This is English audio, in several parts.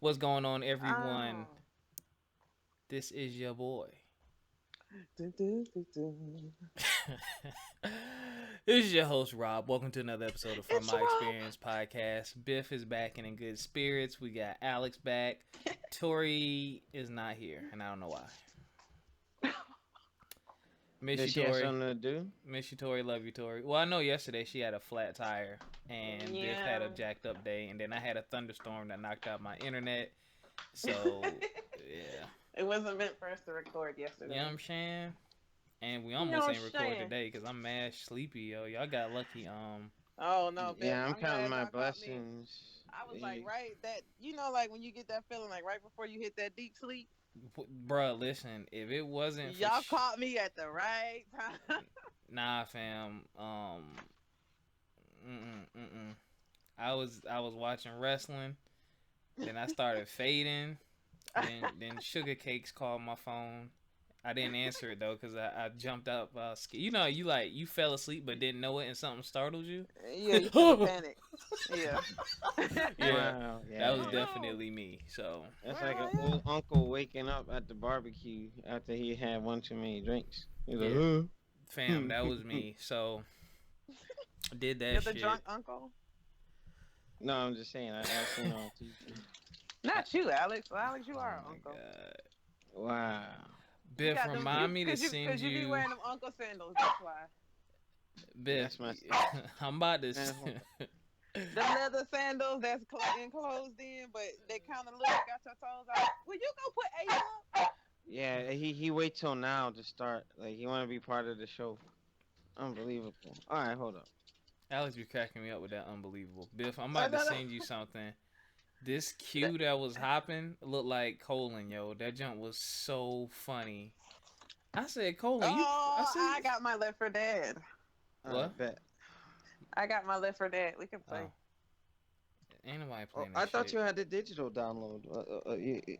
What's going on, everyone? Oh. This is your boy. Dun, dun, dun, dun. This is your host, Rob. Welcome to another episode of From It's My Rob. Experience podcast. Biff is back and in good spirits. We got Alex back. Tori is not here, and I don't know why. Miss Does you, she have Tori. something to do? Miss you, Tori. Love you, Tori. Well, I know yesterday she had a flat tire, and Biff had a Yeah. jacked up day, and then I had a thunderstorm that knocked out my internet. So, yeah. It wasn't meant for us to record You yesterday. know what I'm saying? And we You know almost what ain't I'm record saying? today because I'm mad sleepy, yo. Y'all got lucky. Oh no, Biff. Yeah, I'm I'm counting glad my y'all caught me. blessings. I was like, right, that like when you get that feeling, like right before you hit that deep sleep. Bruh, listen. If it wasn't for Y'all caught me at the right time. nah, fam. I was watching wrestling. Then I started fading. Then Sugar Cakes called my phone. I didn't answer it though because I jumped up. You fell asleep but didn't know it and something startled you. Yeah, you feel the panic. Yeah. Yeah, Wow, yeah, that was Oh yeah. no. definitely me. So That's Where like an I old uncle waking up at the barbecue after he had one too many drinks. He's like, yeah, fam, that was huh? me. So did You're that the shit. drunk uncle. No, I'm just saying. I seen on TV. Not you, Alex. Well, Alex, you Oh are an my uncle. god, Wow. You Biff, got them, you remind me to send cause you be you. wearing them uncle sandals. That's why. Biff, That's my I'm about to. man. Hold Them leather sandals that's enclosed in, but they kind of look got your toes out. Will you go put Ace up? Yeah, he wait till now to start. Like he want to be part of the show. Unbelievable. All right, hold up. Alex be cracking me up with that unbelievable. Biff, I'm No, about to no. send you something. This cue that was hopping looked like Colin, yo. That jump was so funny. I said, Colin, you. I Oh, said, I got my Left for Dead. All right, what? bet. I got my Left for Dead. We can play. Oh, ain't nobody Oh, playing that I thought shit. you had the digital download.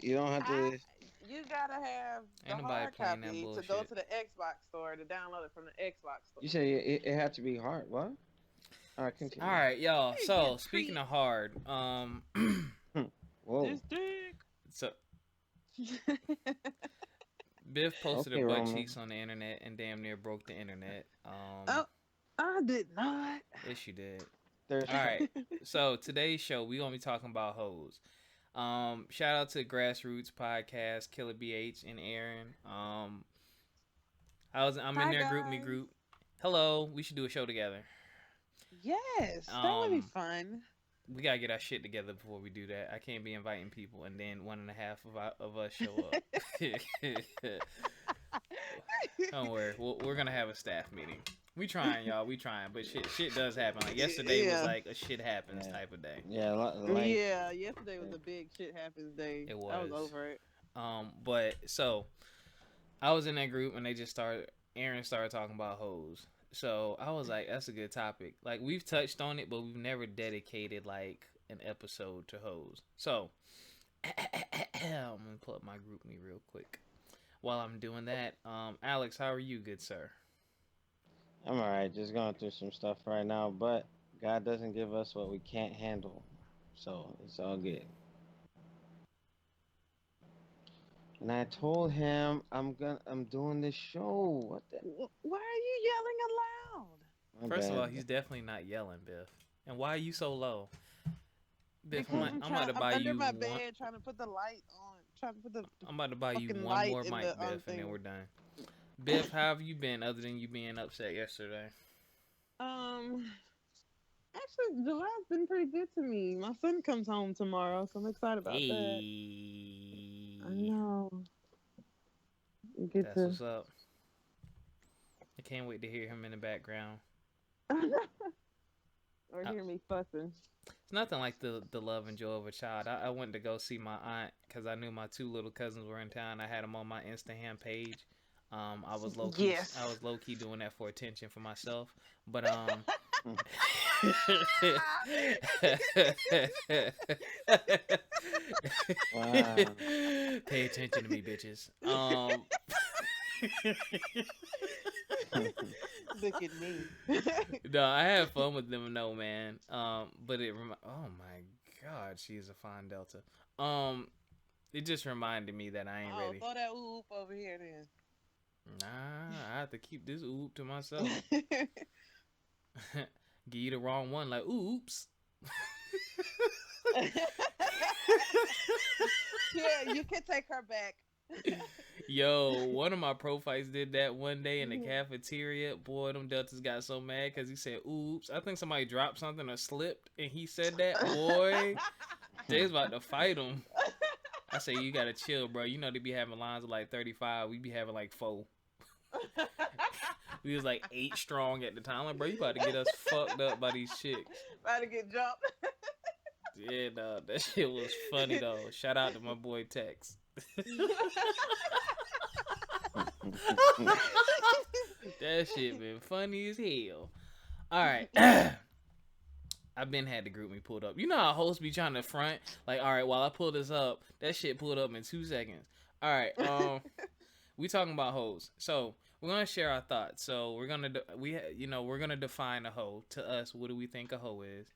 You don't have I to. You gotta have the Ain't nobody hard playing that copy to go bullshit. to the Xbox store to download it from the Xbox You store. said it had to be hard. What? All right, All continue. right, y'all. Hey, So you speaking creep. of hard, Whoa. This dick. so Biff posted her Okay, butt Romo. cheeks on the internet and damn near broke the internet. Oh, I did not. Yes, you did. Thirst All trap. right. So today's show, we gonna be talking about hoes. Shout out to Grassroots Podcast, Killer BH and Aaron. I'm in Hi their group me guys. group. Hello, we should do a show together. Yes, that would be Um, fun. we gotta get our shit together before we do that. I can't be inviting people and then one and a half of us show up. Don't worry, we're gonna have a staff meeting. We trying, y'all. We trying, but shit does happen. Like yesterday was Yeah. like a shit happens Yeah. type of day. Yeah, life. Yeah, yesterday was a big shit happens day. It I was was. over it. But so I was in that group and they just started. Aaron started talking about hoes. So I was like, that's a good topic. Like we've touched on it, but we've never dedicated like an episode to hoes. So I'm gonna pull up my group me real quick. While I'm doing that, Alex, how are you, good sir? I'm alright. Just going through some stuff right now, but God doesn't give us what we can't handle, so it's all good. And I told him I'm doing this show. What the? Why are you yelling aloud? My First of all, bad. he's definitely not yelling, Biff. And why are you so low? Biff, Because I'm about to I'm buy under you my one. bed trying to put the light on, trying to put the I'm about to buy you fucking one light more in mic, the Biff, and then thing. we're done. Biff, how have you been other than you being upset yesterday? Um, actually, July's been pretty good to me. My son comes home tomorrow, so I'm excited about that. I Hey, know. You get that's to. what's up. I can't wait to hear him in the background. Or I, hear me fussing. it's nothing like the love and joy of a child. I went to go see my aunt because I knew my two little cousins were in town. I had them on my Instagram page. I was low key. I Yes. was low key doing that for attention for myself. But Wow. pay attention to me, bitches. Look at me. No, I had fun with them. No, man. But oh my God, she is a fine Delta. Um, it just reminded me that I ain't Oh, ready. throw that oop over here then. Nah, I have to keep this oop to myself. Give you the wrong one, like oops. Here, you can take her back. Yo, one of my pro fights did that one day in the cafeteria. Boy, them Deltas got so mad because he said oops. I think somebody dropped something or slipped and he said that. Boy, they was about to fight him. I say, you gotta chill, bro. You know they be having lines of like 35. We be having like 4. We was like 8 strong at the time. Like, bro, you about to get us fucked up by these chicks. About to get jumped. Yeah, no, that shit was funny though. Shout out to my boy Tex. That shit been funny as hell. All right. I've been had the group me pulled up. You know how hosts be trying to front? Like, all right, while I pull this up, that shit pulled up in 2 seconds. All right, we talking about hoes. So we're gonna share our thoughts. So we're gonna we're gonna define a hoe. To us, what do we think a hoe is?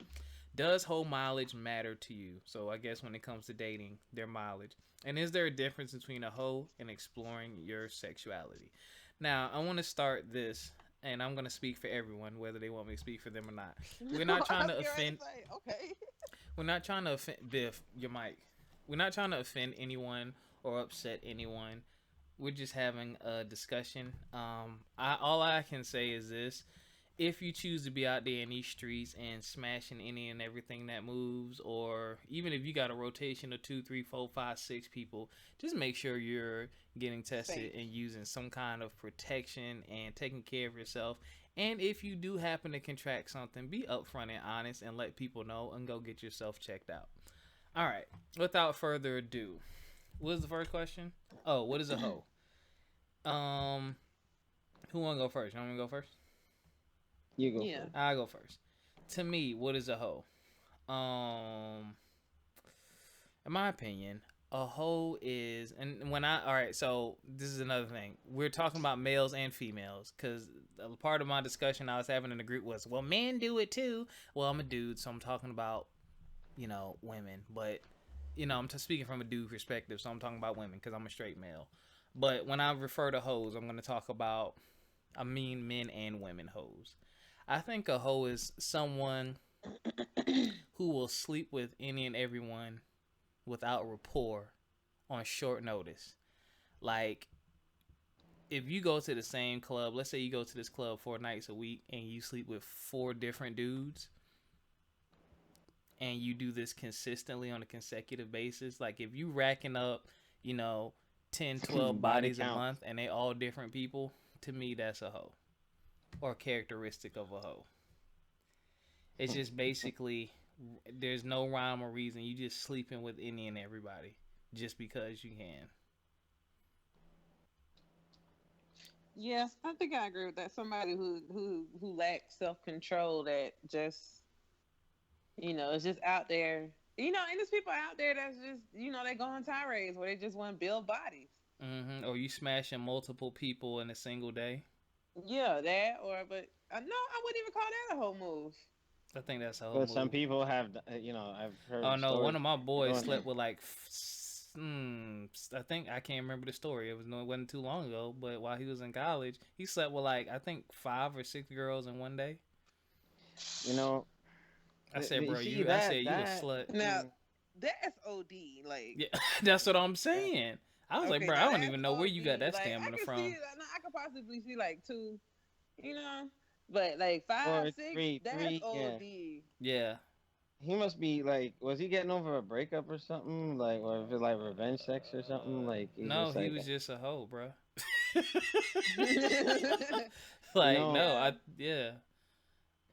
Does hoe mileage matter to you? So I guess when it comes to dating, their mileage. And is there a difference between a hoe and exploring your sexuality? Now I want to start this, and I'm gonna speak for everyone, whether they want me to speak for them or not. We're not trying to offend. Okay. We're not trying to offend Biff, your mic. We're not trying to offend anyone or upset anyone. We're just having a discussion. All I can say is this: if you choose to be out there in these streets and smashing any and everything that moves, or even if you got a rotation of 2, 3, 4, 5, 6 people, just make sure you're getting tested Safe. and using some kind of protection and taking care of yourself. And if you do happen to contract something, be upfront and honest and let people know and go get yourself checked out. All right. Without further ado, what was the first question? Oh, what is a hoe? Who want to go first? You want me to go first? You go Yeah. first. I'll go first. To me, what is a hoe? In my opinion, a hoe is, and when I, all right, so this is another thing. We're talking about males and females because a part of my discussion I was having in the group was, well, men do it too. Well, I'm a dude, so I'm talking about, women. But, I'm speaking from a dude perspective, so I'm talking about women because I'm a straight male. But when I refer to hoes, I'm going to talk about, I mean men and women hoes. I think a hoe is someone who will sleep with any and everyone without rapport on short notice. Like, if you go to the same club, let's say you go to this club 4 nights a week and you sleep with 4 different dudes and you do this consistently on a consecutive basis, like if you racking up, 10, 12 Body bodies a count. month and they all different people, to me that's a hoe or characteristic of a hoe. It's just basically there's no rhyme or reason. You just sleeping with any and everybody just because you can. Yes, I think I agree with that. Somebody who lacks self control, that just is just out there. And there's people out there that's just they go on tirades where they just want to build bodies. Or you smashing multiple people in a single day. Yeah, that but no, I wouldn't even call that a whole move. I think that's a whole But some move. people have, I've Oh heard no, one stories. of my boys Going, slept with like, I think I can't remember the story. It wasn't too long ago. But while he was in college, he slept with like I think 5 or 6 girls in one day. you know, I said, you bro, see I that said you a that slut. Now that's OD. Like, Yeah, that's what I'm saying. I was like, okay, bro, now I don't that's even know where you got OD. that Like, I stamina can from. see it. Now, I could possibly see like 2, you know, but like or 5, 6, that's three, yeah. OD. Yeah. He must be like, was he getting over a breakup or something? Like, or if it like revenge sex or something? Like, he's No, just he like, was just a hoe, bro. you Like, know, no, Yeah.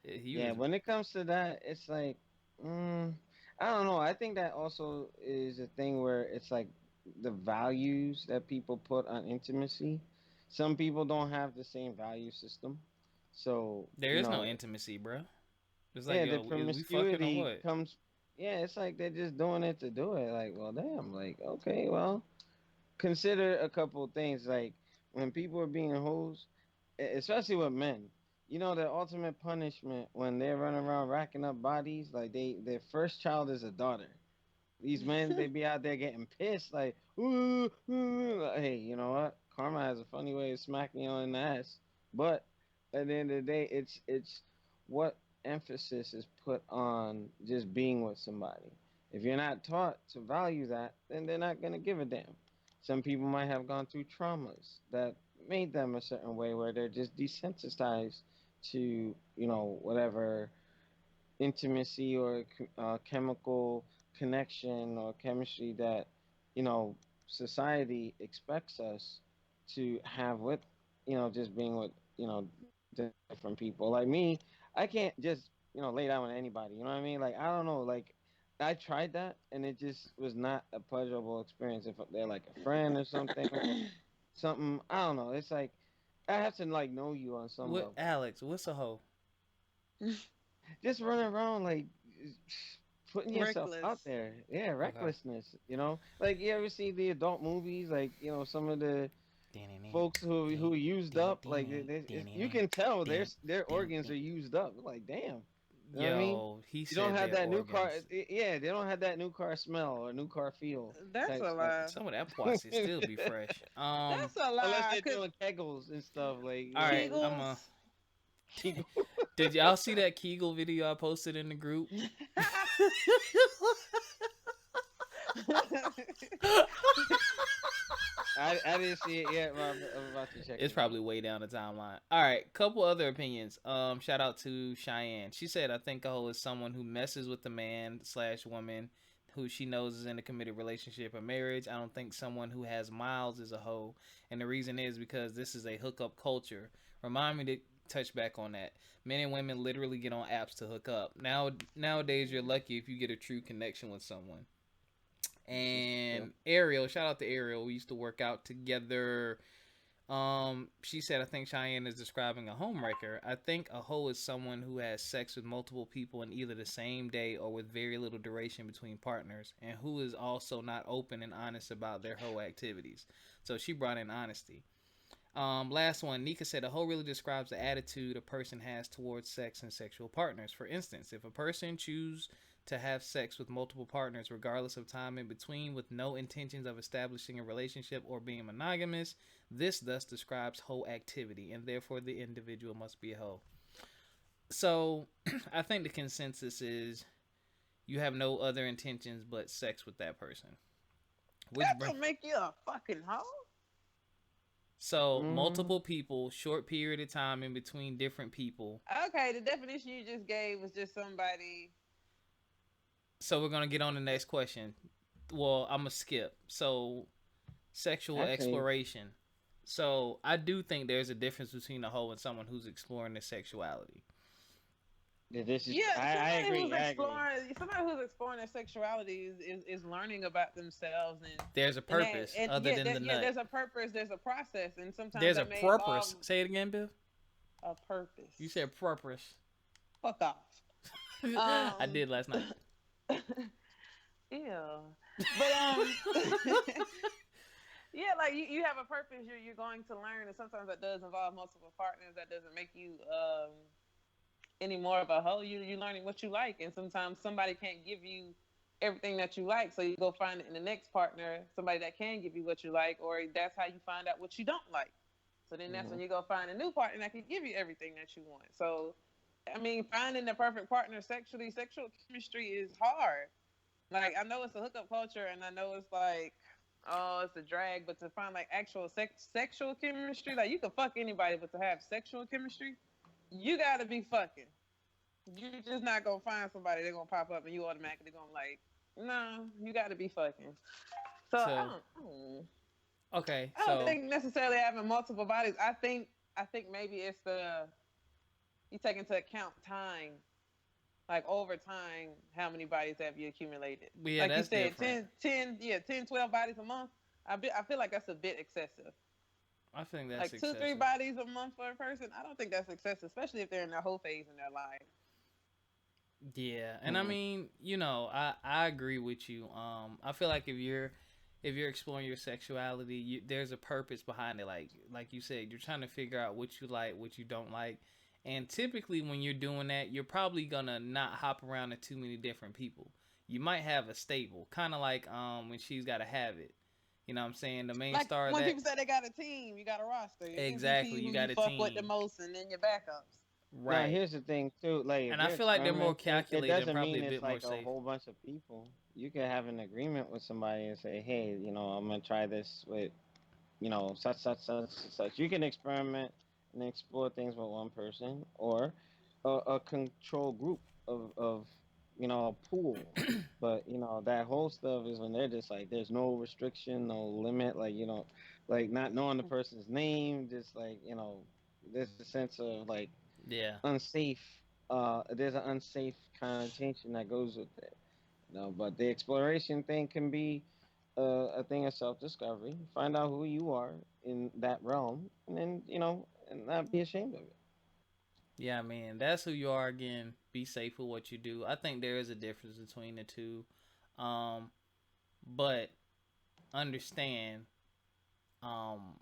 yeah. He yeah. was, When it comes to that, it's like, mm, I don't know. I think that also is a thing where it's like the values that people put on intimacy. Some people don't have the same value system, so there is no intimacy, bro. It's like, yeah, the yo, is we fucking or promiscuity what? comes. Yeah, it's like they're just doing it to do it. Like, well, damn. Like, okay, well, consider a couple of things. Like when people are being hoes, especially with men. You know the ultimate punishment when they're running around racking up bodies, like their first child is a daughter. These men, they be out there getting pissed, like, ooh, ooh. Like, hey, you know what? Karma has a funny way of smacking you in the ass. But at the end of the day, it's what emphasis is put on just being with somebody. If you're not taught to value that, then they're not gonna give a damn. Some people might have gone through traumas that made them a certain way where they're just desensitized to, whatever intimacy or chemical connection or chemistry that society expects us to have with just being with different people. Like me, I can't just lay down with anybody. You know what I mean? Like I don't know. Like I tried that and it just was not a pleasurable experience. If they're like a friend or something, I don't know. It's like I have to like know you on some What, level. Alex? What's a hoe? Just running around like putting yourself out Reckless. there. Yeah, Okay. recklessness. Like you ever see the adult movies? Like some of the folks who used up. Like you can tell their organs are used up. Like damn, you know what I mean? Yo, he You don't said have their that new car. organs. Yeah, they don't have that new car smell or new car feel That's type a stuff. lie. Some of that pussy still be fresh. That's a Unless lie. they're Cause doing kegels and stuff. Like All right, I'm Kegels. Did y'all see that Kegel video I posted in the group? I didn't see it yet, but I'm about to check It's it out. probably way down the timeline. All right, couple other opinions. Shout out to Cheyenne. She said, "I think a hoe is someone who messes with the man slash woman who she knows is in a committed relationship or marriage. I don't think someone who has miles is a hoe, and the reason is because this is a hookup culture. Remind me to touch back on that. Men and women literally get on apps to hook up. Nowadays, you're lucky if you get a true connection with someone." This is true. And Ariel, shout out to Ariel. We used to work out together. She said, I think Cheyenne is describing a homewrecker. I think a hoe is someone who has sex with multiple people in either the same day or with very little duration between partners, and who is also not open and honest about their hoe activities. So she brought in honesty. Last one, Nika said a hoe really describes the attitude a person has towards sex and sexual partners. For instance, if a person chooses to have sex with multiple partners, regardless of time in between, with no intentions of establishing a relationship or being monogamous, this thus describes hoe activity, and therefore the individual must be a hoe. So, I think the consensus is you have no other intentions but sex with that person. Which that bring don't make you a fucking hoe. so Mm, multiple people, short period of time in between different people. Okay, the definition you just gave was just somebody. So we're gonna get on the next question. Well, I'm gonna skip. So sexual actually, exploration. So I do think there's a difference between a hoe and someone who's exploring their sexuality. this is. Yeah, I agree. I agree. somebody who's exploring their sexuality is learning about themselves There's a and that purpose and other yeah, than the nut. there's a purpose, there's a process, and sometimes There's a that may involve purpose. Say it again, Bill. a You purpose. said purpose. Fuck off. I did last night. Yeah, but yeah, like you have a purpose. You're going to learn, and sometimes that does involve multiple partners. That doesn't make you any more of a hoe. You learning what you like, and sometimes somebody can't give you everything that you like, so you go find it in the next partner, somebody that can give you what you like, or that's how you find out what you don't like. So then that's Hmm. when you go find a new partner that can give you everything that you want. So I mean, finding the perfect partner sexually, sexual chemistry is hard. Like I know it's a hookup culture, and I know it's like, oh, it's a drag, but to find like actual sexual chemistry, like you can fuck anybody, but to have sexual chemistry, you gotta be fucking. You're just not gonna find somebody they're gonna pop up and you automatically gonna like, no, you gotta be fucking. So So okay, I don't so think necessarily having multiple bodies. I think maybe it's the you take into account time, like over time, how many bodies have you accumulated? yeah, Like you that's said, different. 12 bodies a month. I feel like that's a bit excessive. I think that's Like two, three excessive. bodies a month for a person. I don't think that's excessive, especially if they're in their whole phase in their life. Yeah, and I Hmm. mean, I agree with you. I feel like if you're exploring your sexuality, there's a purpose behind it. Like you said, you're trying to figure out what you like, what you don't like, And typically, when you're doing that, you're probably gonna not hop around to too many different people. You might have a stable, kind of like when She's Gotta Have It. You know what I'm saying? The main Like star of when that. people say they got a team, you got a roster. Your Exactly, MVP, you who you got a fuck with the team. most, and then your backups. Now, Right. here's the thing too. Like, if And I you're feel like they're more experimenting, it calculated and doesn't probably mean a it's bit more like a safe. whole bunch of people. You can have an agreement with somebody and say, "Hey, I'm gonna try this with, such." You can experiment and explore things with one person or a control group of a pool. But that whole stuff is when they're just like, there's no restriction, no limit, like like not knowing the person's name, just like there's a sense of like Yeah. unsafe. There's an unsafe connotation that goes with it. But the exploration thing can be a thing of self-discovery. Find out who you are in that realm, and then and not be ashamed of it. Yeah, I mean, that's who you are again. Be safe with what you do. I think there is a difference between the two. Um, but understand, um,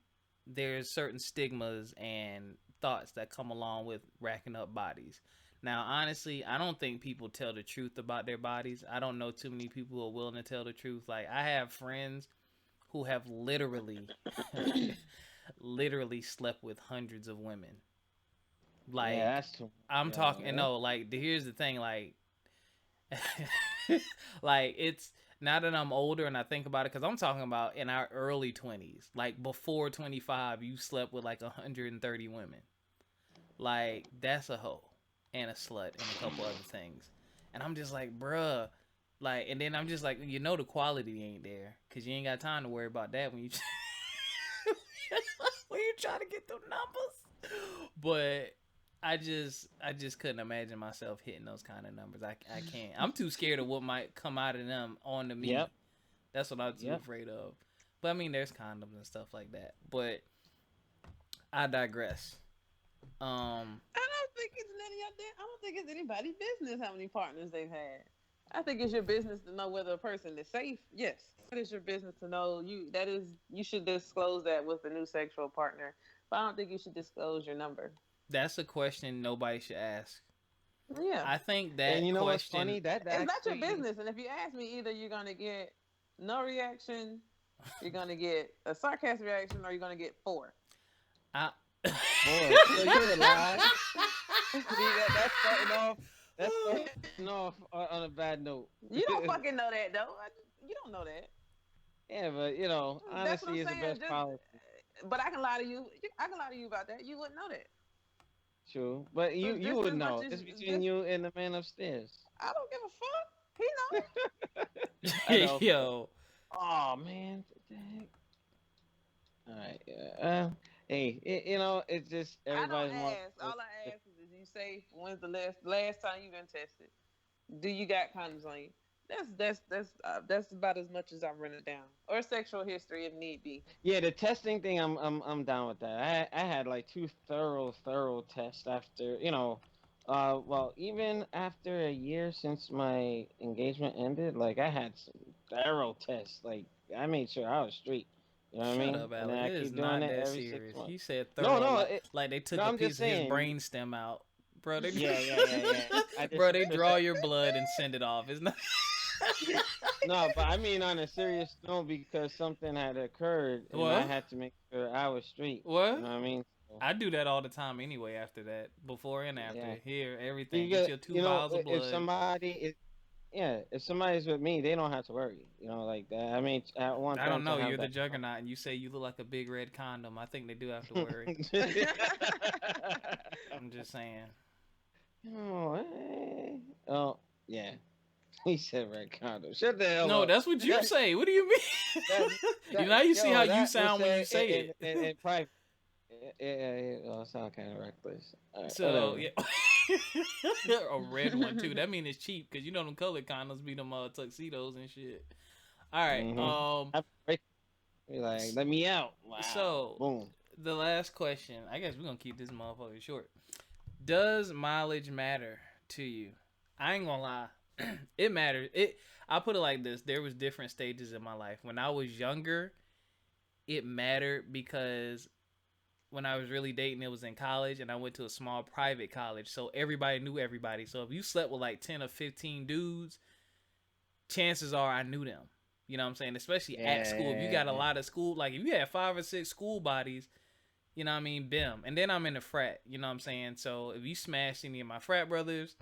there's certain stigmas and thoughts that come along with racking up bodies. Now, honestly, I don't think people tell the truth about their bodies. I don't know too many people who are willing to tell the truth. Like, I have friends who have literally, literally slept with hundreds of women. Yeah, Like, that's too. I'm Yeah, talking, no, like, here's the thing, like, like, it's now that I'm older and I think about it, because I'm talking about in our early 20s, like before 25, you slept with like 130 women. Like, that's a hoe and a slut and a couple other things. And I'm just like, bruh. Like, and then I'm just like, the quality ain't there, because you ain't got time to worry about that when you when you're trying to get the numbers. But I just couldn't imagine myself hitting those kind of numbers. I can't. I'm too scared of what might come out of them onto me. Yep. That's what I'm too Yep. afraid of. But I mean, there's condoms and stuff like that. But I digress. I don't think it's none of your. I don't think it's anybody's business how many partners they've had. I think it's your business to know whether a person is safe. Yes, it is your business to know you. That is, you should disclose that with a new sexual partner. But I don't think you should disclose your number. That's a question nobody should ask. Yeah, I think And that you know what's question. funny? That it's not your actually. business. And if you ask me, either you're gonna get no reaction, you're gonna get a sarcastic reaction, or you're gonna get four. I, Boy, so you would lie. See that's starting off. That's starting off on a bad note. You don't fucking know that though. You don't know that. Yeah, but That's what I'm honesty is the saying. best Just, policy. but I can lie to you. I can lie to you about that. You wouldn't know that. True, but So you just would as much know. as It's between just, you and the man upstairs. I don't give a fuck. He know. I know. yo, Oh man, what the heck? All right, yeah. Hey, it's just I don't everybody's more. ask. All I ask is you say when's the last time you been tested? Do you got condoms on you? That's about as much as I run it down. Or sexual history if need be. Yeah, the testing thing, I'm down with that. I had like two thorough tests after, well, even after a year since my engagement ended, like I had some thorough tests. Like I made sure I was straight. You know what I shut mean? up, And then Alex. I It is keep doing not it that every six serious. months. You said No, thorough, no, like they took no. a I'm piece just of his saying. brain stem out, bro. They, Yeah. I just bro, they draw your blood and send it off. It's not. no, but I mean on a serious note because something had occurred and I What? had to make sure I was straight. You What? know what I mean? So, I do that all the time anyway. After that, before and after, yeah. here, everything. You Get get, your 2 vials of if blood. somebody is, yeah, if somebody's with me, they don't have to worry. Like that. I mean, I want I them don't to know. have You're the that. juggernaut, and you say you look like a big red condom. I think they do have to worry. I'm just saying. oh, oh, yeah. He said red condom. Shut the hell No, up. that's what you That, say. What do you mean? Now you see how yo, you that was sound when you said say it. in private. Yeah. Oh, it sound kind of reckless. All right, So whatever. yeah, a red one too. That mean it's cheap because them colored condoms be them tuxedos and shit. All right. Be like, let me out. Wow. So Boom. the last question. I guess we're gonna keep this motherfucker short. Does mileage matter to you? I ain't gonna lie. It matters. I put it like this. There was different stages in my life. When I was younger, it mattered because when I was really dating, it was in college, and I went to a small private college, so everybody knew everybody. So if you slept with like 10 or 15 dudes, chances are I knew them. You know what I'm saying? Especially at school. If you got a lot of school, like if you had 5 or 6 school bodies, you know what I mean? Bim. And then I'm in a frat, you know what I'm saying? So if you smashed any of my frat brothers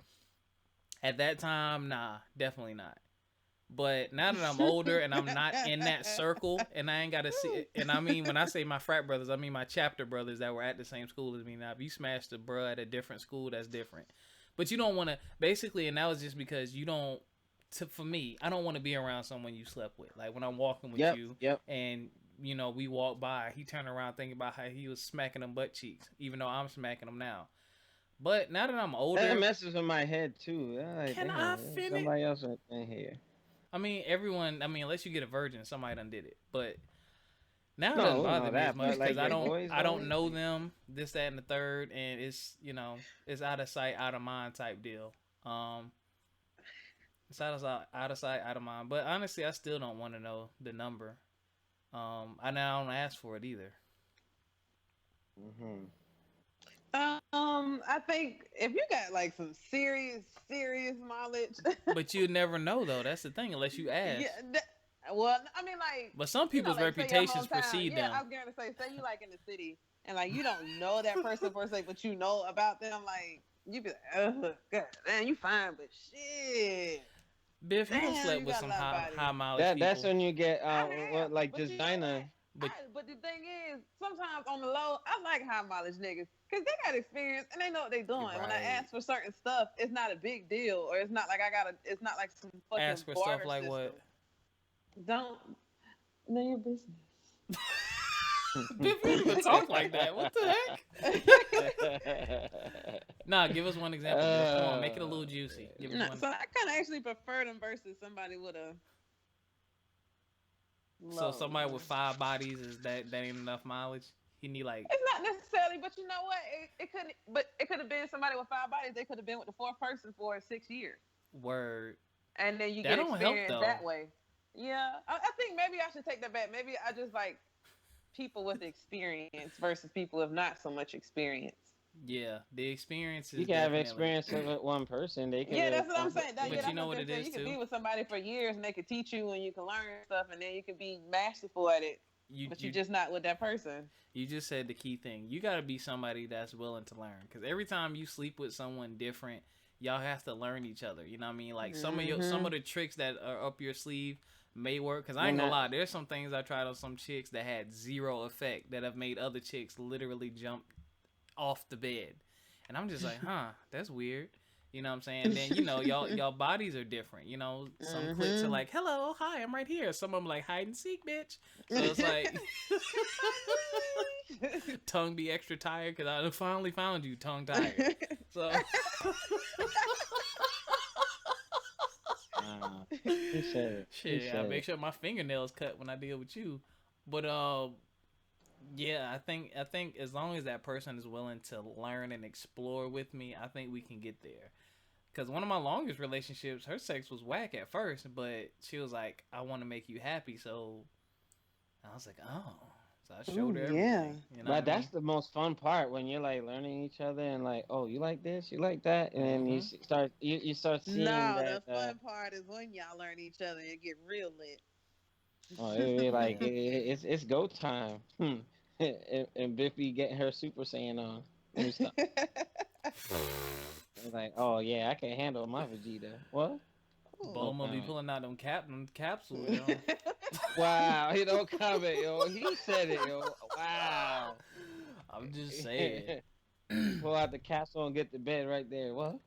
at that time, nah, definitely not. But now that I'm older and I'm not in that circle, and I ain't got to see it, and I mean, when I say my frat brothers, I mean my chapter brothers that were at the same school as me. Now, if you smashed a bruh at a different school, that's different. But you don't want to, basically, and that was just because you don't, for me, I don't want to be around someone you slept with. Like when I'm walking with you and, you know, we walk by, he turned around thinking about how he was smacking them butt cheeks, even though I'm smacking them now. But now that I'm older, that messes with my head too. Like, can I finish? Somebody else in here. I mean, everyone. I mean, unless you get a virgin, somebody done did it. But now it doesn't bother me as much because I don't know them. This, that, and the third, and it's, you know, it's out of sight, out of mind type deal. It's out of sight, out of mind. But honestly, I still don't want to know the number. I don't ask for it either. Mm-hmm. I think if you got like some serious mileage, but you never know though. That's the thing, unless you ask. Yeah, well, I mean, like. But some people's reputations precede them. I was gonna say you like in the city, and like you don't know that person per se, but you know about them. Like you be like, oh god, man, you fine, but shit. Biff, you don't slept with some high mileage people. That's when you get like designer. But the thing is, sometimes on the low, I like high mileage niggas because they got experience and they know what they're doing. Right. When I ask for certain stuff, it's not a big deal, or it's not like it's not like some fucking ask for stuff like system. What? Don't know your business. Biff, you don't even talk like that. What the heck? Nah, give us one example. Come on, make it a little juicy. So I kind of actually prefer them versus somebody with a. So somebody with 5 bodies, is that ain't enough mileage? He need like. It's not necessarily, but you know what? It could have been somebody with 5 bodies. They could have been with the 4th person for 6 years. Word. And then you get experience that way. Yeah, I think maybe I should take that back. Maybe I just like people with experience versus people with not so much experience. Yeah, the experience is. You can have experience with one person. They can. Yeah, that's what I'm saying. But you know what it is too. You can be with somebody for years, and they can teach you, and you can learn stuff, and then you can be masterful at it. But you're just not with that person. You just said the key thing. You got to be somebody that's willing to learn. Because every time you sleep with someone different, y'all have to learn each other. You know what I mean? Like some of the tricks that are up your sleeve may work. Because I ain't gonna lie, there's some things I tried on some chicks that had zero effect that have made other chicks literally jump off the bed. And I'm just like, that's weird. You know what I'm saying? And then, you know, y'all bodies are different. You know, some clips are like, hello, hi, I'm right here. Some of them like, hide and seek, bitch. So it's like, tongue be extra tired because I finally found you tongue tired. So. Shit, I make sure my fingernails cut when I deal with you. But, yeah, I think as long as that person is willing to learn and explore with me, I think we can get there. Because one of my longest relationships, her sex was whack at first, but she was like, I want to make you happy. So I was like, oh. So I showed her everything. Yeah. You know but that's the most fun part when you're like learning each other and like, oh, you like this, you like that, and then you start seeing that. The fun part is when y'all learn each other and get real lit. Oh, it's go time. And Biffy getting her Super Saiyan on. Let me stop. Like, oh yeah, I can handle my Vegeta. What? Bulma be pulling out them capsules, yo. Wow, he don't comment, yo. He said it, yo. Wow. I'm just saying. Pull out the capsule and get the bed right there. What?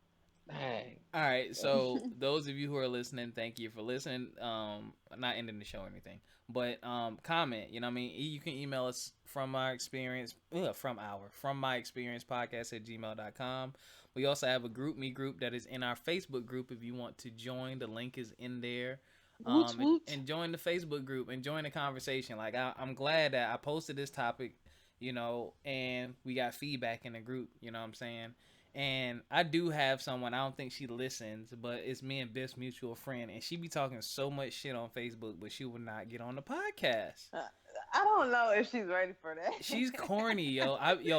Dang. All right, so those of you who are listening, thank you for listening. Not ending the show or anything, but comment. You know what I mean? You can email us from my experience podcast@gmail.com. We also have a me group that is in our Facebook group. If you want to join, the link is in there. And join the Facebook group and join the conversation. Like I'm glad that I posted this topic, you know, and we got feedback in the group. You know what I'm saying? And I do have someone, I don't think she listens, but it's me and Biff's mutual friend, and she be talking so much shit on Facebook, but she will not get on the podcast. I don't know if she's ready for that. She's corny, yo.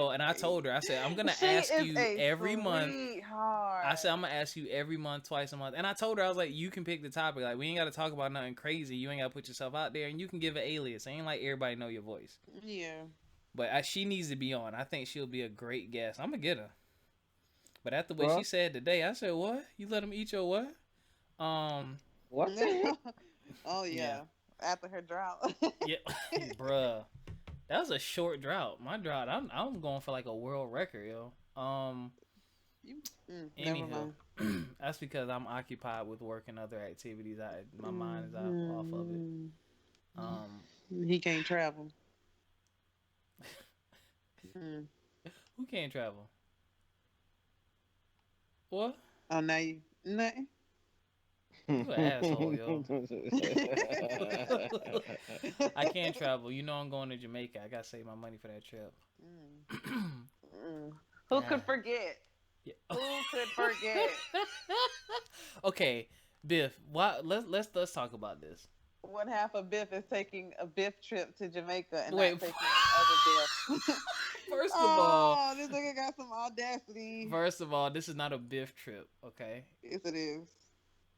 And I told her, I said, I'm gonna She ask is you a every month. sweetheart. I said I'm gonna ask you every month, twice a month, and I told her I was like, you can pick the topic. Like we ain't gotta talk about nothing crazy. You ain't gotta put yourself out there, and you can give an alias. It ain't like everybody know your voice. Yeah. But she needs to be on. I think she'll be a great guest. I'm gonna get her. But after what she said today, I said, what? You let him eat your what? What? Oh yeah. After her drought. Yeah, bruh. That was a short drought. My drought, I'm going for like a world record, yo. Never mind. That's because I'm occupied with work and other activities. My mind is off of it. He can't travel. Who can't travel? What? Oh, now you nothing. You an asshole, yo. I can't travel. You know I'm going to Jamaica. I gotta save my money for that trip. Who could forget? Yeah. Who could forget? Okay, Biff. Why? Let's talk about this. One half of Biff is taking a Biff trip to Jamaica and Wait, not taking the other Biff. First of all, this nigga got some audacity. First of all, this is not a Biff trip, okay? Yes, it is.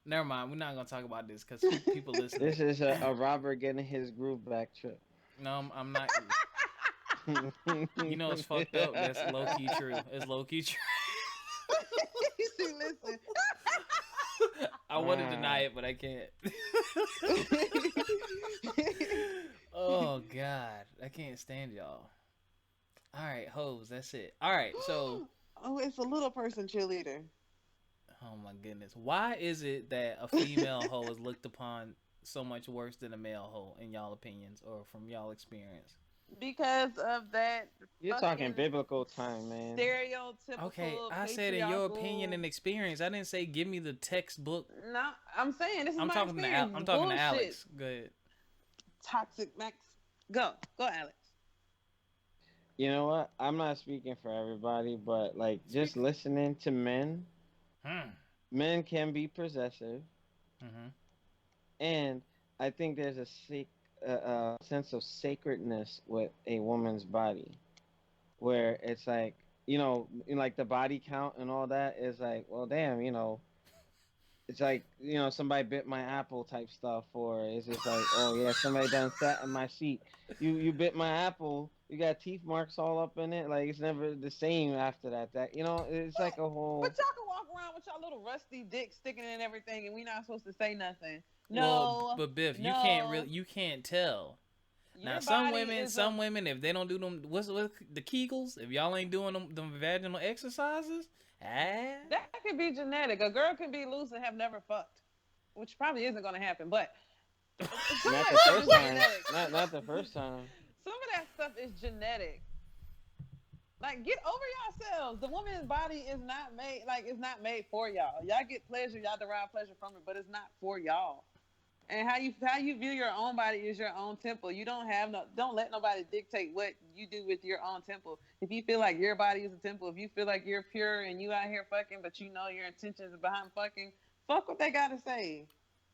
Never mind. We're not gonna talk about this because people listen. This is a Robert getting his groove back trip. No, I'm not. You know it's fucked up. That's low key true. It's low key true. See, listen. I want to deny it, but I can't. Oh God, I can't stand y'all. All right, hoes. That's it. All right, so. Oh, it's a little person cheerleader. Oh my goodness. Why is it that a female hoe is looked upon so much worse than a male hoe in y'all opinions or from y'all experience? Because of that. You're talking biblical time, man. Stereotypical. Okay, I said in your opinion and experience. I didn't say give me the textbook. No, I'm saying this is my talking experience. I'm talking to Alex. Good. Toxic Max. Go, Alex. You know what? I'm not speaking for everybody, but like just listening to men. Men can be possessive, and I think there's a sense of sacredness with a woman's body, where it's like, like the body count and all that is like, well, damn, it's like, somebody bit my apple type stuff, or it's just like, oh yeah, somebody done sat in my seat. You bit my apple. You got teeth marks all up in it. Like it's never the same after that. It's like a whole. But y'all can walk around with y'all little rusty dick sticking in everything, and we not supposed to say nothing. No, well, but Biff, you can't tell. Now some women, if they don't do them, what's the Kegels? If y'all ain't doing them vaginal exercises, that could be genetic. A girl can be loose and have never fucked, which probably isn't going to happen. But not the first time. Not the first time. Some of that stuff is genetic. Like, get over yourselves. The woman's body is not made, it's not made for y'all. Y'all get pleasure, y'all derive pleasure from it, but it's not for y'all. And how you view your own body is your own temple. You don't let nobody dictate what you do with your own temple. If you feel like your body is a temple, if you feel like you're pure and you out here fucking, but you know your intentions behind fucking, fuck what they gotta say.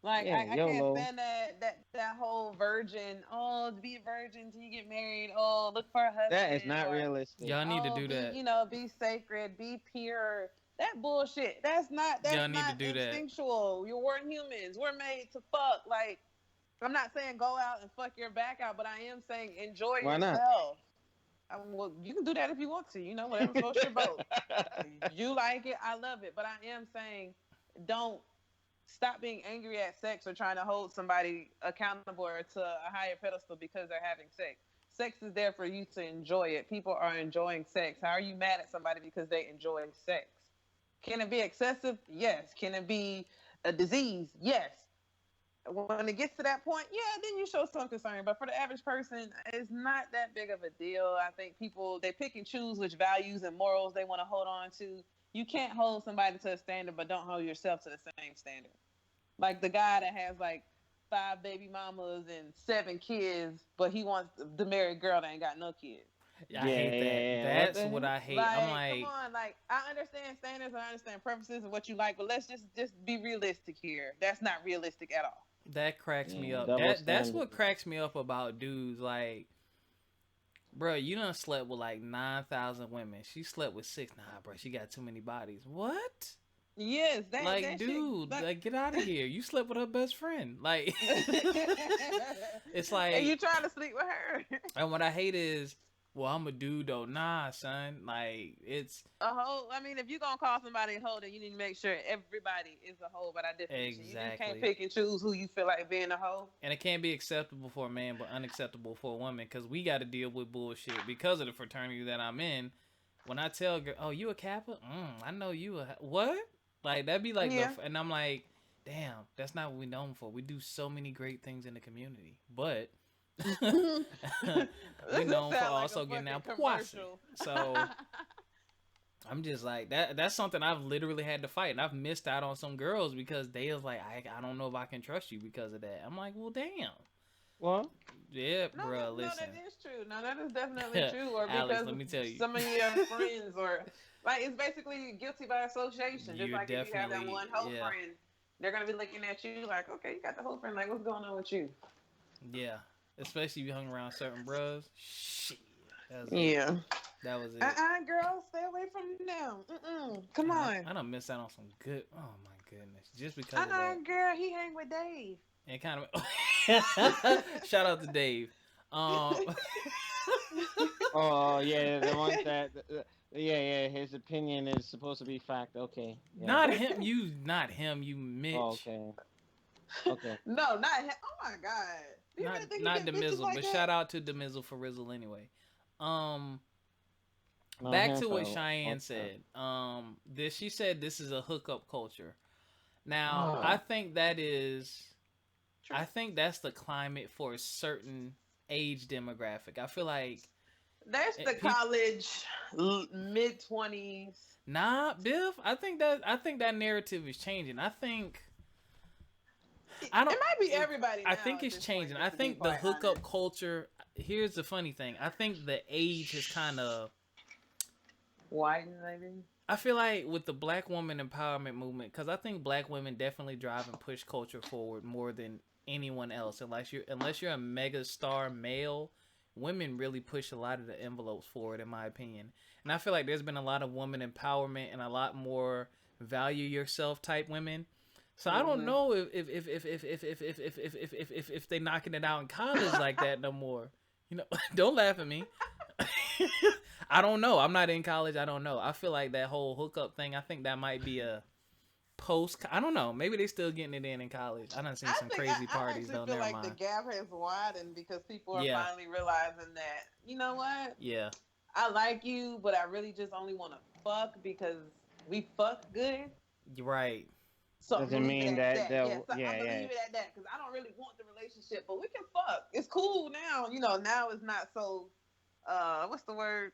Like, I can't stand that whole virgin. Oh, be a virgin till you get married. Oh, look for a husband. That is not realistic. Y'all need to do that. Be sacred, be pure. That bullshit. That's not instinctual. We're humans. We're made to fuck. Like, I'm not saying go out and fuck your back out, but I am saying enjoy yourself. Not? Well, you can do that if you want to. Whatever floats your boat. You like it, I love it. But I am saying don't stop being angry at sex or trying to hold somebody accountable or to a higher pedestal because they're having sex. Sex is there for you to enjoy it. People are enjoying sex. How are you mad at somebody because they enjoy sex? Can it be excessive? Yes. Can it be a disease? Yes. When it gets to that point, yeah, then you show some concern. But for the average person, it's not that big of a deal. I think people, they pick and choose which values and morals they want to hold on to. You can't hold somebody to a standard, but don't hold yourself to the same standard. Like the guy that has 5 baby mamas and 7 kids, but he wants the married girl that ain't got no kids. I hate that. That's what I hate. I'm like, come on, I understand standards and I understand preferences and what you like, but let's just be realistic here. That's not realistic at all. That cracks me up. That's what cracks me up about dudes. Like, Bro, you done slept with like 9,000 women. She slept with six. Nah, bro, she got too many bodies. What? Yes, Like, that shit. dude, Like, like, get out of here. You slept with her best friend. Like, it's and you like, trying to sleep with her? and what I hate is, well, I'm a dude though. Nah, son. Like, it's A hoe. I mean, if you gonna call somebody a hoe, then you need to make sure everybody is a hoe by that definition. You just can't exactly. pick and choose who you feel like being a hoe. And it can't be acceptable for a man, but unacceptable for a woman, because we got to deal with bullshit because of the fraternity that I'm in. When I tell girl, "Oh, you a Kappa? I know you a what?" Like that'd be like Yeah. and I'm like, "Damn, that's not what we known for. We do so many great things in the community, but we This known for sound like a also getting fucking out poissy." commercial. So I'm just like that. That's something I've literally had to fight, and I've missed out on some girls because they was like, I don't know if I can trust you because of that. I'm like, well, damn. Well, Yeah, No, bro. no, Listen, that is true. No, that is definitely true. Or Alex, because let me tell you, some of your friends, or like it's basically guilty by association. Just you're like if you have that definitely one hoe yeah, friend, they're gonna be looking at you like, okay, you got the hoe friend. Like, what's going on with you? yeah. Especially if you hung around certain bros. Shit, that was it. Yeah. That was it. Girl, stay away from them. Come And on. I don't miss out on some good. Oh my goodness, just because of that. Girl, he hang with Dave. And kind of shout out to Dave. oh yeah, the ones that, yeah, his opinion is supposed to be fact. Okay. Yeah. Not him. Not him. You Mitch. Oh, okay. Okay. No, not him. Oh my God. Do you really think Not he get bitches Demizzle, like but that? shout out to Demizzle for Rizzle anyway. No, Back him to what for- Cheyenne said. She said this is a hookup culture. Now, I think that is, True. I think that's the climate for a certain age demographic. I feel like That's the college mid-20s. nah, Biff. I think that narrative is changing. I think. I don't. It might be everybody. I now think at it's this changing. point, I just to be think the quite hookup honest. culture. Here's the funny thing. I think the age is kind of. Widen, maybe. I feel like with the black woman empowerment movement, because I think black women definitely drive and push culture forward more than anyone else. Unless you're a mega star male, women really push a lot of the envelopes forward, in my opinion. And I feel like there's been a lot of woman empowerment and a lot more value yourself type women. So I don't know if they knocking it out in college like that no more. You know, don't laugh at me. I don't know. I'm not in college. I don't know. I feel like that whole hookup thing, I think that might be a post. I don't know. Maybe they still getting it in college. I done seen some crazy parties though. I feel Never like mind. the gap has widened because people are Yeah. finally realizing that, you know what? Yeah. I like you, but I really just only want to fuck because we fuck good. You're right. So Doesn't I'm gonna leave mean it at that that. they'll- Yeah, so yeah, I'm gonna yeah. leave it at that because I don't really want the relationship, but we can fuck. It's cool now. You know, now it's not so. What's the word?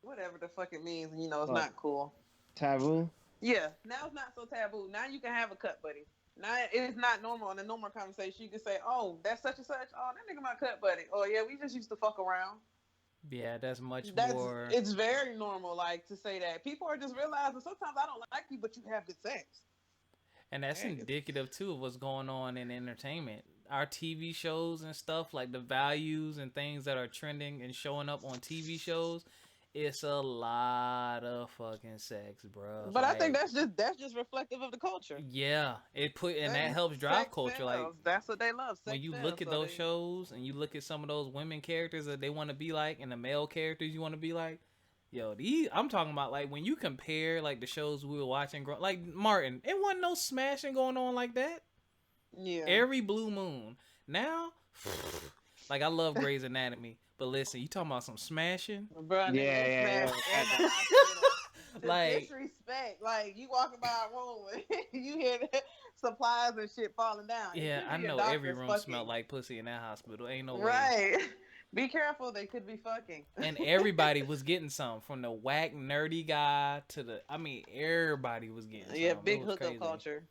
Whatever the fuck it means. You know, it's What? not cool. Taboo. Yeah, now it's not so taboo. Now you can have a cut buddy. Now it's not normal. In a normal conversation, you can say, "Oh, that's such and such. Oh, that nigga my cut buddy. Oh yeah, we just used to fuck around." Yeah, that's much That's more. it's very normal, like to say that. People are just realizing sometimes I don't like you, but you have good sex. And that's indicative too of what's going on in entertainment. Our TV shows and stuff, like the values and things that are trending and showing up on TV shows, it's a lot of fucking sex, bro. But I think that's just reflective of the culture. Yeah, that helps drive Sex culture. sells. Like That's what they love. Sex when you sells, look at so those they- shows and you look at some of those women characters that they want to be like, and the male characters you want to be like, yo, I'm talking about like when you compare like the shows we were watching, like Martin, it wasn't no smashing going on like that. Yeah. Every blue moon. Now, like I love Grey's Anatomy, but listen, you talking about some smashing? Bruh, Yeah. Like disrespect. Like you walking by a room, you hear the supplies and shit falling down. It yeah, could I be a know doctor every room fucking. smelled like pussy in that hospital. Ain't no way. Right. Be careful. They could be fucking. And everybody was getting some, from the whack nerdy guy to the. I mean, everybody was getting. Yeah, some. big It was hookup crazy. culture.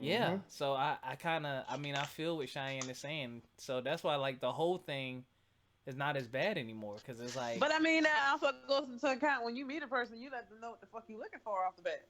Yeah, Mhm. so I kind of, I mean, I feel what Cheyenne is saying. So that's why, like, the whole thing is not as bad anymore, because it's like. But I mean, that also goes into account when you meet a person, you let them know what the fuck you looking for off the bat.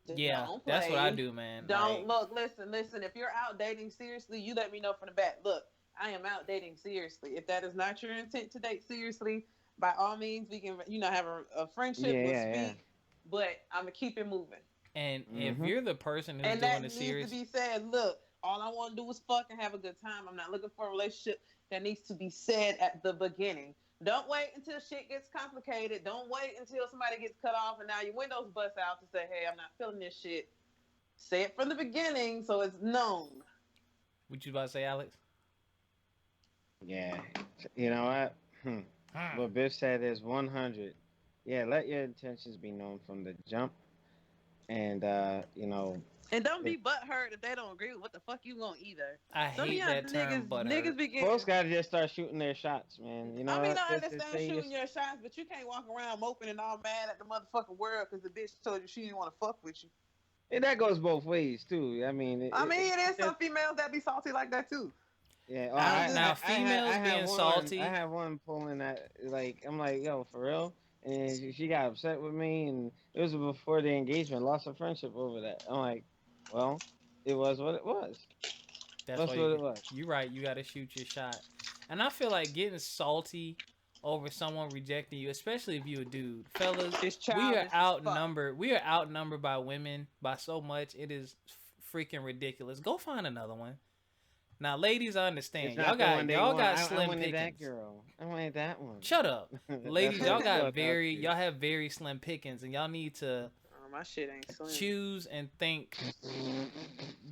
Just Yeah, don't that's what I play. do, man. Don't Like, look. Listen. If you're out dating seriously, you let me know from the back. Look, I am out dating seriously. If that is not your intent to date seriously, by all means, we can, have a friendship. Yeah, We'll yeah, yeah. speak, but I'm gonna keep it moving. And if Mhm. you're the person who's And doing that the needs to serious, be said. Look, all I want to do is fuck and have a good time. I'm not looking for a relationship. That needs to be said at the beginning. Don't wait until shit gets complicated. Don't wait until somebody gets cut off and now your windows bust out to say, "Hey, I'm not feeling this shit." Say it from the beginning so it's known. what you about to say, Alex? Yeah. You know what? Hmm. What Biff said is 100. Yeah, let your intentions be known from the jump. And, And don't if be butthurt if they don't agree with what the fuck you want either. I Some of hate y'all that term, niggas butthurt. be folks getting. got to just start shooting their shots, man. You know I mean, what? I Just understand say your. shooting your shots, but you can't walk around moping and all mad at the motherfucking world because the bitch told you she didn't want to fuck with you. And that goes both ways, too. I mean, I mean, it is just. some females that be salty like that too. Yeah, well, I'm Now, just females I have being one. I salty. have one pulling that, like, I'm like, yo, for real. And she got upset with me, and it was before the engagement. Lost a friendship over that. I'm like, well, it was what it was. That's That's why what it was. you're right. You got to shoot your shot. And I feel like getting salty over someone rejecting you, especially if you a dude, fellas, it's we are childish as fuck. outnumbered. We are outnumbered by women by so much. It is freaking ridiculous. Go find another one. Now, ladies, I It's understand. not the one they Y'all want. got I slim wanted that pickings. girl. I wanted that one. Shut up. That's Ladies, what y'all it's got called out there. y'all have very slim pickings and y'all need to Oh, my shit ain't slim. choose and think.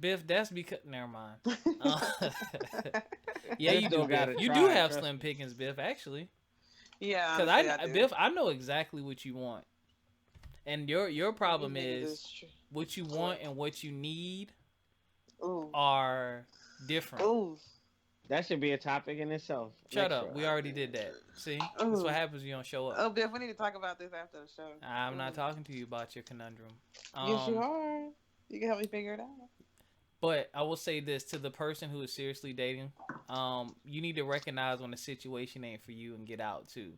Biff, that's because never mind. Uh, yeah, Biff you do, don't Biff. gotta You do try. have Trust slim me. pickings, Biff. Actually, Yeah, because honestly, I do. Biff, I know exactly what you want, and your problem These niggas is tr- what you want and what you need Ooh, are different. ooh, That should be a topic in itself. Shut Next up. show. We already did that. See, that's what ooh. happens when you don't show up. Oh, Biff, we need to talk about this after the show. I'm not talking to you about your conundrum. Yes, you are. You can help me figure it out. But I will say this to the person who is seriously dating, you need to recognize when the situation ain't for you and get out too.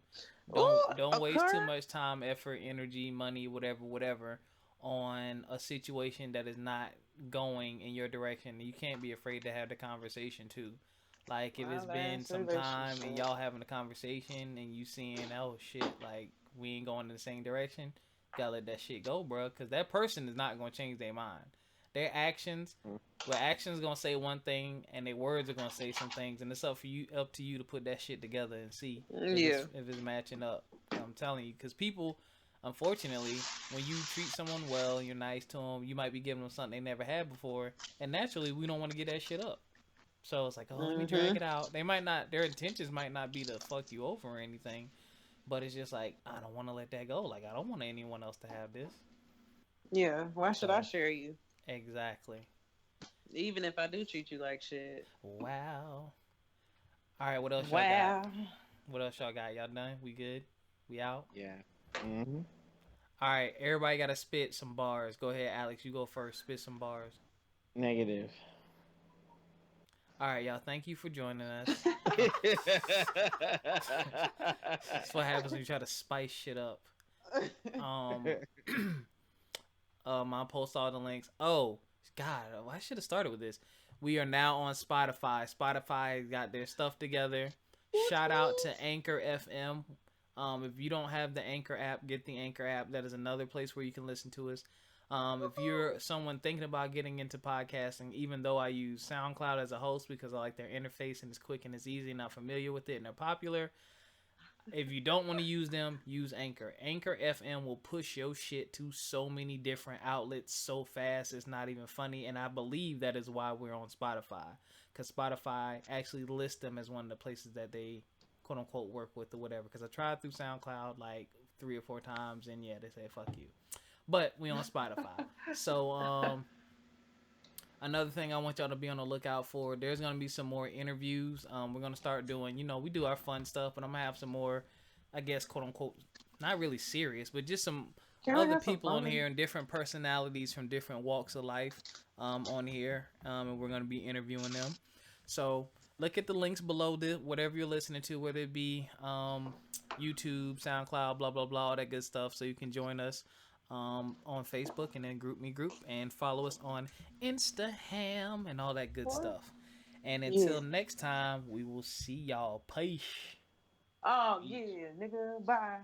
Ooh, Don't waste too occur. much time, effort, energy, money, whatever, on a situation that is not going in your direction. You can't be afraid to have the conversation too. Like if it's My been last some time and relationship. y'all having a conversation and you seeing, oh shit, like we ain't going in the same direction, you gotta let that shit go, bro. Because that person is not gonna change their mind. Their actions, well, actions gonna say one thing and their words are gonna say some things, and it's up to you to put that shit together and see Yeah. if it's matching up. I'm telling you, because people, unfortunately, when you treat someone well, you're nice to them, you might be giving them something they never had before, and naturally, we don't want to get that shit up. So it's like, oh, let me drag it out. They might not, their intentions might not be to fuck you over or anything, but it's just like, I don't want to let that go. Like, I don't want anyone else to have this. Yeah. Why should I So, share you? exactly. Even if I do treat you like shit. Wow. All right, what else y'all got? Wow. What else y'all got? Y'all done? We good? We out? Yeah. Mm-hmm. All right, everybody got to spit some bars. Go ahead, Alex. You go first. Spit some bars. Negative. All right, y'all. Thank you for joining us. That's what happens when you try to spice shit up. I'll post all the links. Oh, God, I should have started with this. We are now on Spotify. Spotify got their stuff together. Shout out to Anchor FM. If you don't have the Anchor app, get the Anchor app. That is another place where you can listen to us. If you're someone thinking about getting into podcasting, even though I use SoundCloud as a host because I like their interface and it's quick and it's easy and I'm familiar with it and they're popular. If you don't want to use them, use Anchor. Anchor FM will push your shit to so many different outlets so fast it's not even funny. And I believe that is why we're on Spotify. Because Spotify actually lists them as one of the places that they quote unquote work with or whatever. Because I tried through SoundCloud like 3 or 4 times and yeah, they say fuck you. But we on Spotify. So another thing I want y'all to be on the lookout for, there's going to be some more interviews. We're going to start doing, we do our fun stuff, but I'm going to have some more, I guess, quote unquote, not really serious, but just some other people on here and different personalities from different walks of life on here. And we're going to be interviewing them. So look at the links below this, whatever you're listening to, whether it be YouTube, SoundCloud, blah, blah, blah, all that good stuff. So you can join us on Facebook and then group and follow us on Instaham and all that good stuff. And Yeah. until next time, we will see y'all. Peace. Oh yeah, nigga. Bye.